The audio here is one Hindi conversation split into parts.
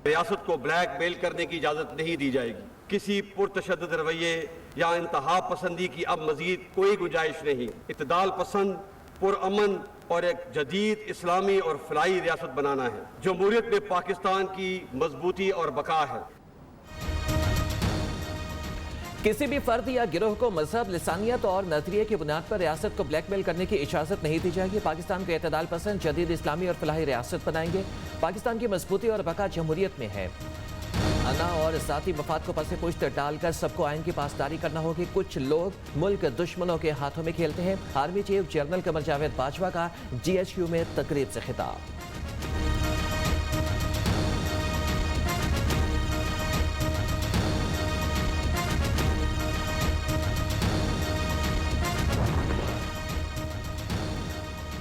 रियासत को ब्लैकमेल करने की इजाज़त नहीं दी जाएगी। किसी पुरतशद्दुद रवैये या इंतहा पसंदी की अब मजीद कोई गुंजाइश नहीं। इत्तेदाल पसंद, पुरअमन और एक जदीद इस्लामी और फलाही रियासत बनाना है। जमहूरियत में पाकिस्तान की मजबूती और बका है। किसी भी फर्द या गिरोह को मजहब, लिसानियत और नजरिए की बुनियाद पर रियासत को ब्लैकमेल करने की इजाजत नहीं दी जाएगी। पाकिस्तान को इत्तेदाल पसंद, जदीद इस्लामी और फलाही रियासत बनाएंगे। पाकिस्तान की मजबूती और बका जमहूरियत में है। अना और ज़ाती मफाद को पसे पुश्त डालकर सबको आइन की पासदारी करना होगी। कुछ लोग मुल्क दुश्मनों के हाथों में खेलते हैं। Army chief general Qamar Javed Bajwa का GHQ में तकरीब से खिताब।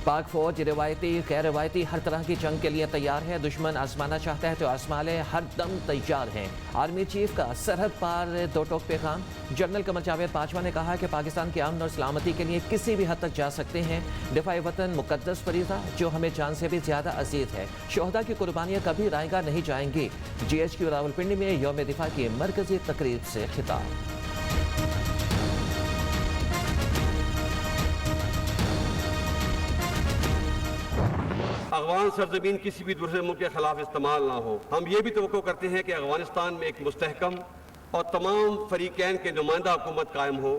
पाक फौज रिवायती गैर रिवायती हर तरह की जंग के लिए तैयार है। दुश्मन आजमाना चाहता है तो आजमा ले, हर दम तैयार हैं। आर्मी चीफ का सरहद पार दो टोक पैगाम। जनरल कमर जावेद बाजवा ने कहा कि पाकिस्तान के अमन और सलामती के लिए किसी भी हद तक जा सकते हैं। दिफाए वतन मुकद्दस फरीज़ा जो हमें जान से भी ज्यादा अजीज है। शोहदा की कुर्बानियां कभी रायगा नहीं जाएंगी। GHQ रावलपिंडी में यौम दिफा की मरकजी तकरीब से खिताब। अफगान सरजमीन किसी भी दूसरे मुल्क के खिलाफ इस्तेमाल ना हो। हम ये भी तवक्को करते हैं कि अफगानिस्तान में एक मुस्तहकम और तमाम फरीकैन के नुमाइंदा हुकूमत कायम हो।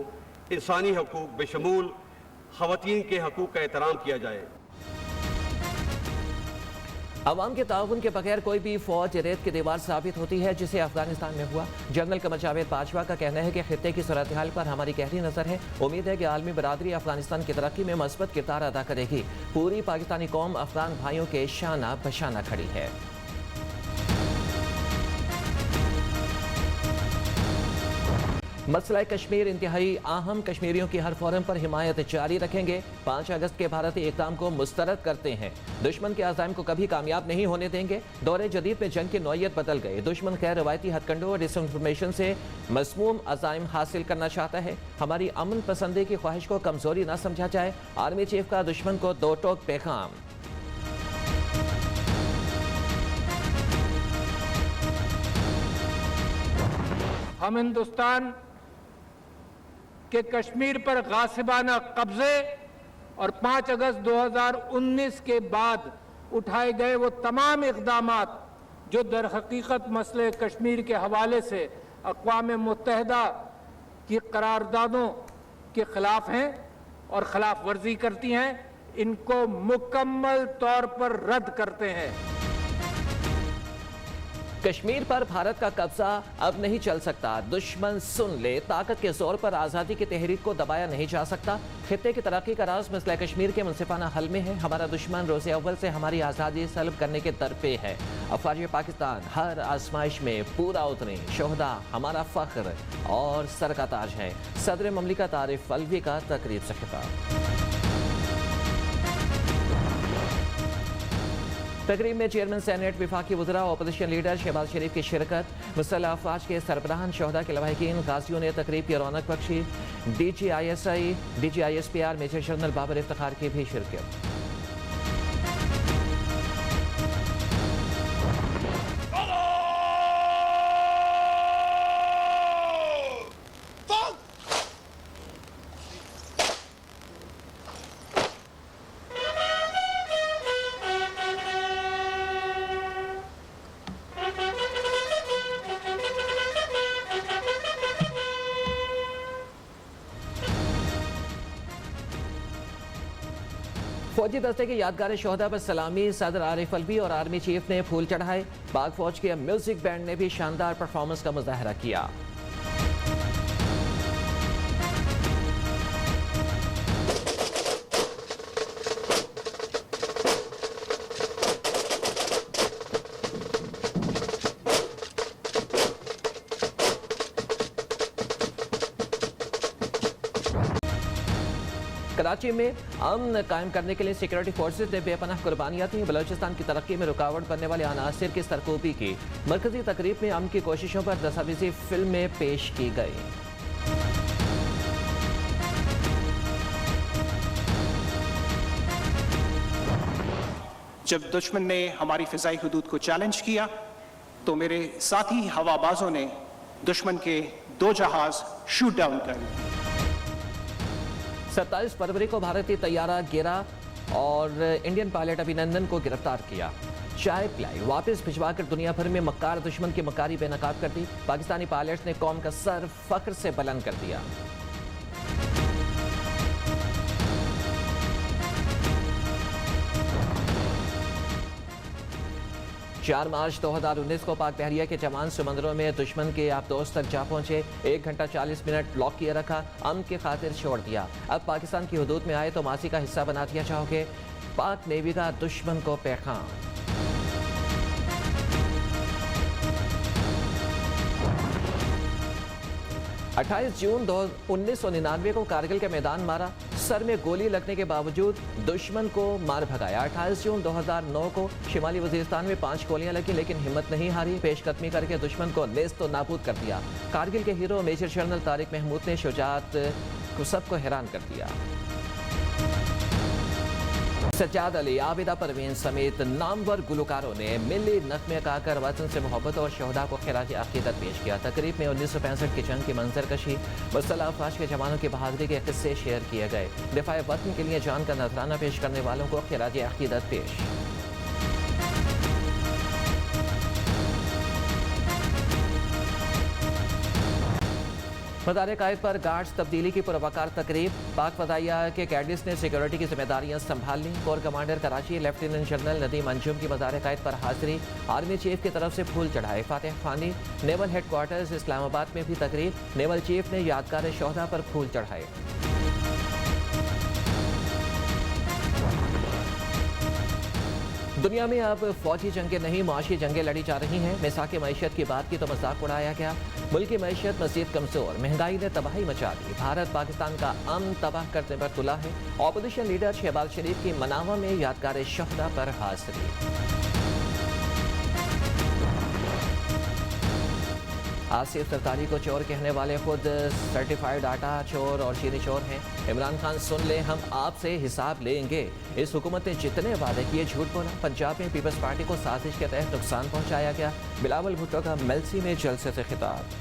इंसानी हकूक बेशमूल ख़वातीन के हकूक का एहतराम किया जाए। अवाम के ताउन के बगैर कोई भी फौज रेत की दीवार साबित होती है, जिसे अफगानिस्तान में हुआ। जनरल कमर जावेद बाजवा का कहना है कि खित्ते की सूरत हाल पर हमारी गहरी नजर है। उम्मीद है कि आलमी बरादरी अफगानिस्तान की तरक्की में मस्बत किरदार अदा करेगी। पूरी पाकिस्तानी कौम अफगान भाइयों के शाना बशाना खड़ी है। मसला कश्मीर इंतहाई अहम। कश्मीरियों की हर फोरम पर हिमायत जारी रखेंगे। 5 अगस्त के भारतीय इक़दाम को मुस्तरद करते हैं। दुश्मन के अज़ाइम को कभी कामयाब नहीं होने देंगे। दौरे जदीद में जंग की नौयत बदल गई। दुश्मन गैर रवायती हथकंडों और डिसइंफॉर्मेशन से मसमूम अज़ाइम हासिल करना चाहता है। हमारी अमन पसंदी की ख्वाहिश को कमजोरी न समझा जाए। आर्मी चीफ का दुश्मन को दो टोक पैगाम। हम हिंदुस्तान के कश्मीर पर गासिबाना कब्जे और 5 अगस्त 2019 के बाद उठाए गए वो तमाम इक़दामात जो दर हकीकत मसले कश्मीर के हवाले से अक़वाम मुत्तहिदा की करारदादों के खिलाफ हैं और खिलाफ वर्जी करती हैं, इनको मुकम्मल तौर पर रद्द करते हैं। कश्मीर पर भारत का कब्जा अब नहीं चल सकता। दुश्मन सुन ले, ताकत के जोर पर आज़ादी की तहरीक को दबाया नहीं जा सकता। खित्ते की तरक्की का राज मसला कश्मीर के मुनसिफाना हल में है। हमारा दुश्मन रोज़े अव्वल से हमारी आज़ादी सल्ब करने के दर पे है। अफवाज पाकिस्तान हर आजमाइश में पूरा उतरे। शोहदा हमारा फ़ख्र और सर का ताज है। सदर ममलिकत आरिफ अलवी का तकरीब से खिताब। तकरीब में चेयरमैन सेनेट, विफाकी वज़रा, अपोजिशन लीडर शहबाज शरीफ की शिरकत। मुसल्लह अफवाज के सरबराहान, शोहदा के लवाहिकीन, गाजियों ने तकरीब की रौनक बख्शी। DGISI, DGISPR major general Babar Iftikhar की भी शिरकत। फौजी दस्ते के यादगार शोहदा पर सलामी। सदर आरिफ अलवी और आर्मी चीफ ने फूल चढ़ाए। पाक फौज के म्यूजिक बैंड ने भी शानदार परफॉर्मेंस का मुजाहरा किया। कराची में अमन कायम करने के लिए सिक्योरिटी फोर्सेज ने बेपनाह कुर्बानियां दी। बलोचिस्तान की तरक्की में रुकावट बनने वाले अनासिर की सरकोबी की। मरकजी तकरीब में अमन की कोशिशों पर दस्तावेजी फिल्में पेश की गई। जब दुश्मन ने हमारी फिजाई हुदूद को चैलेंज किया तो मेरे साथी हवाबाजों ने दुश्मन के 2 जहाज शूट डाउन कर दिए। 27 फरवरी को भारतीय तैयारा गिरा और इंडियन पायलट अभिनंदन को गिरफ्तार किया। चाय पिलाई वापस भिजवाकर दुनिया भर में मक्कार दुश्मन की मक्कारी बेनकाब कर दी। पाकिस्तानी पायलट्स ने कौम का सर फख्र से बुलंद कर दिया। चार मार्च 2019 को पाक बहरिया के जवान समंदरों में दुश्मन के आबदोश तक जा पहुंचे। 1 घंटा 40 मिनट लॉक किए रखा, अमन की खातिर छोड़ दिया। अब पाकिस्तान की हुदूद में आए तो मासी का हिस्सा बना दिया जाओगे। पाक नेवी का दुश्मन को पैगाम। जून 1999 को कारगिल के मैदान मारा, सर में गोली लगने के बावजूद दुश्मन को मार भगाया। 28 जून 2009 को शिमाली वजीरिस्तान में 5 गोलियां लगी लेकिन हिम्मत नहीं हारी, पेशकदमी करके दुश्मन को नेस्त व नाबूद कर दिया। कारगिल के hero major general Tariq Mahmood ने शुजाअत को सबको हैरान कर दिया। सज्जाद अली, आबिदा परवीन समेत नामवर गुलकारों ने मिली नग़्मे गाकर वतन से मोहब्बत और शहदा को खिराज अक़ीदत पेश किया। तकरीब में 1965 की जंग की मंजरकशी, मुसल्लह अफ़वाज के जवानों की बहादुरी के किस्से शेयर किए गए। दिफ़ाए वतन के लिए जान का नजराना पेश करने वालों को खिराज अक़ीदत पेश। मदार कायद पर गार्ड्स तब्दीली की पुरवकार तकरीब। पाक फदाइया के कैडेट्स ने सिक्योरिटी की जिम्मेदारियां संभाल ली। Core commander Karachi lieutenant general Nadeem Anjum की मदार कायद पर हाजिरी, आर्मी चीफ की तरफ से फूल चढ़ाए। फातिह खानी, नेवल हेडक्वार्टर्स इस्लामाबाद में भी तकरीब, नेवल चीफ ने यादगार शोहदा पर फूल चढ़ाए। दुनिया में अब फौजी जंगें नहीं, मुआशी जंगें लड़ी जा रही हैं। मिसाक मईशत की बात की तो मजाक उड़ाया गया। मुल्क की मईशत मजीद कमजोर, महंगाई ने तबाही मचा दी। भारत पाकिस्तान का अमन तबाह करने पर तुला है। ऑपोजिशन लीडर शहबाज शरीफ की मनावा में यादगार शोहदा पर हाजिरी। आसिफ सरकारी को चोर कहने वाले खुद सर्टिफाइड आटा चोर और चीनी चोर हैं। इमरान खान सुन ले, हम आपसे हिसाब लेंगे। इस हुकूमत ने जितने वादे किए झूठ बोला। पंजाब में पीपल्स पार्टी को साजिश के तहत नुकसान पहुंचाया गया। बिलावल भुट्टो का मेलसी में जलसे से खिताब।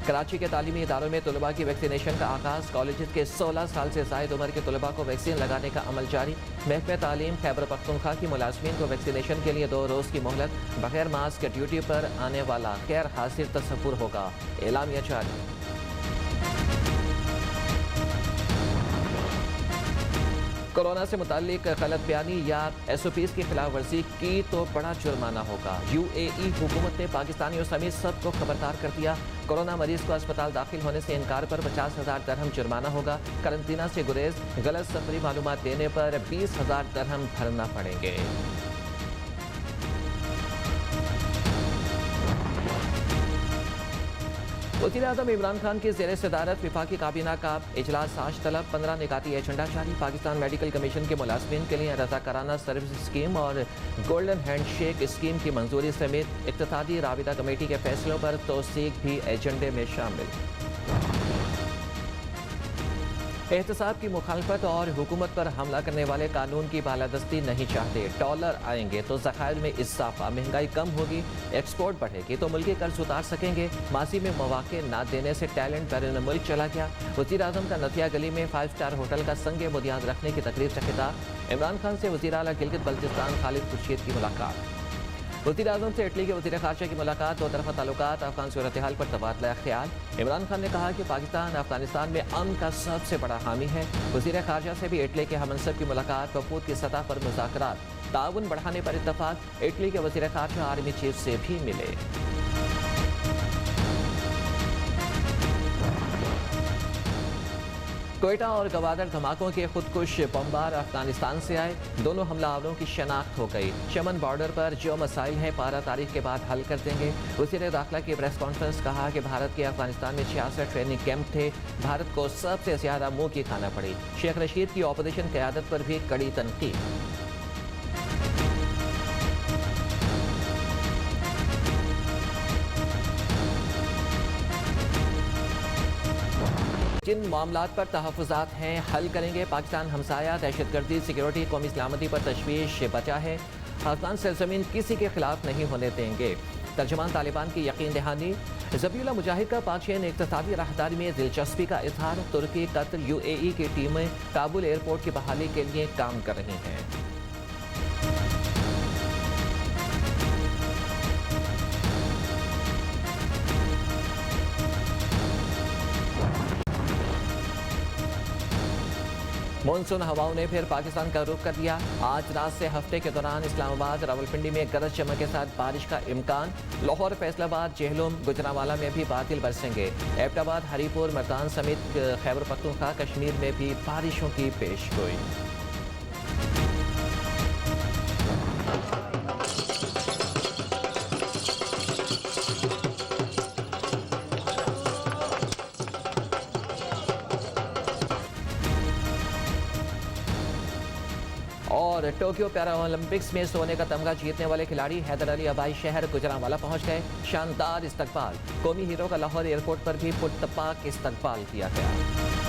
कराची के तालीमी इदारों में तलबा की वैक्सीनेशन का आगाज़। कॉलेज के 16 साल से ज़ायद उम्र के तलबा को वैक्सीन लगाने का अमल जारी। महकमा तालीम खैबर पख्तूनख्वा की मुलाजमीन को वैक्सीनेशन के लिए 2 रोज़ की मोहलत। बगैर मास्क ड्यूटी पर आने वाला गैर हाजिर तस्वुर होगा, एलामिया जारी। कोरोना से मुताल्लिक गलत बयानी या SOPs की खिलाफ वर्जी की तो बड़ा जुर्माना होगा। UAE हुकूमत ने पाकिस्तानियों समेत सबको खबरदार कर दिया। कोरोना मरीज को अस्पताल दाखिल होने से इनकार पर 50,000 दरहम जुर्माना होगा। करंतना से गुरेज, गलत सफरी मालूमात देने पर 20,000 दरहम भरना पड़ेंगे। वज़ीर-ए-आज़म इमरान खान की ज़ेर सदारत वफाकी काबीना का इजलास आज तलब। 15 निकाती एजेंडा जारी। पाकिस्तान मेडिकल कमीशन के मुलाजमीन के लिए रज़ाकाराना सर्विस स्कीम और गोल्डन हैंडशेक स्कीम की मंजूरी समेत इक़्तिसादी राबिता कमेटी के फैसलों पर तौसीक भी एजेंडे में शामिल। एहतसाब की मुखालफत और हुकूमत पर हमला करने वाले कानून की बालादस्ती नहीं चाहते। डॉलर आएंगे तो ज़खायर में इजाफा, महंगाई कम होगी, एक्सपोर्ट बढ़ेगी तो मुल्की कर्ज उतार सकेंगे। माजी में मौके ना देने से टैलेंट बैरून मुल्क चला गया। वज़ीर-ए-आज़म का नथिया गली में 5 स्टार होटल का संग बुनियाद रखने की तकरीब से खिताब। इमरान खान से वज़ीर आला गिलगित बल्तिस्तान खालिद खुर्शीद की मुलाकात। वज़ीर-ए-आज़म से इटली के वज़ीर ख़ारजा की मुलाकात। 2 तरफ़ा ताल्लुकात, अफ़गान सूरत हाल पर तबादला ख्याल। इमरान खान ने कहा कि पाकिस्तान अफ़गानिस्तान में अमन का सबसे बड़ा हामी है। वज़ीर ख़ारजा से भी इटली के हमनसब की मुलाकात। वफूद की सतह पर मुज़ाकरात, ताउन बढ़ाने पर इत्तफ़ाक़। इटली के वज़ीर ख़ारजा आर्मी चीफ से भी मिले। कोयटा और गवादर धमाकों के खुदकुश बमबार अफगानिस्तान से आए। दोनों हमलावरों की शनाख्त हो गई। चमन बॉर्डर पर जो मसाइल हैं 12 तारीख के बाद हल कर देंगे। वज़ीर दाखिला की प्रेस कॉन्फ्रेंस, कहा कि भारत के अफगानिस्तान में 66 ट्रेनिंग कैंप थे। भारत को सबसे ज्यादा मुंह की खाना पड़ी। शेख रशीद की ऑपोजिशन क़यादत पर भी कड़ी तनकीद। किन मामलात पर तहफ़्फ़ुज़ात हैं हल करेंगे। पाकिस्तान हमसाया दहशतगर्दी, सिक्योरिटी, कौमी सलामती पर तशवीश बचा है। अफगान सरजमीन किसी के खिलाफ नहीं होने देंगे। तर्जुमान तालिबान की यकीन दहानी। ज़बीउल्लाह मुजाहिद का पाक-चीन इक़्तिसादी राहदारी में दिलचस्पी का इज़हार। तुर्की, कतर, UAE की टीमें काबुल एयरपोर्ट की बहाली के लिए काम कर रही हैं। मानसून हवाओं ने फिर पाकिस्तान का रुख कर दिया। आज रात से हफ्ते के दौरान इस्लामाबाद, रावलपिंडी में गरज चमक के साथ बारिश का इम्कान। लाहौर, फैसलाबाद, जेहलुम, गुजरांवाला में भी बादल बरसेंगे। एबटाबाद, हरीपुर, मर्दान समेत खैबर पख्तूनख्वा, कश्मीर में भी बारिशों की पेशगोई। और टोक्यो पैरा ओलंपिक्स में सोने का तमगा जीतने वाले खिलाड़ी हैदर अली आबाई शहर गुजरांवाला पहुंच गए। शानदार इस्तकबाल। कौमी हीरो का लाहौर एयरपोर्ट पर भी पुरतपाक इस्तकबाल किया गया।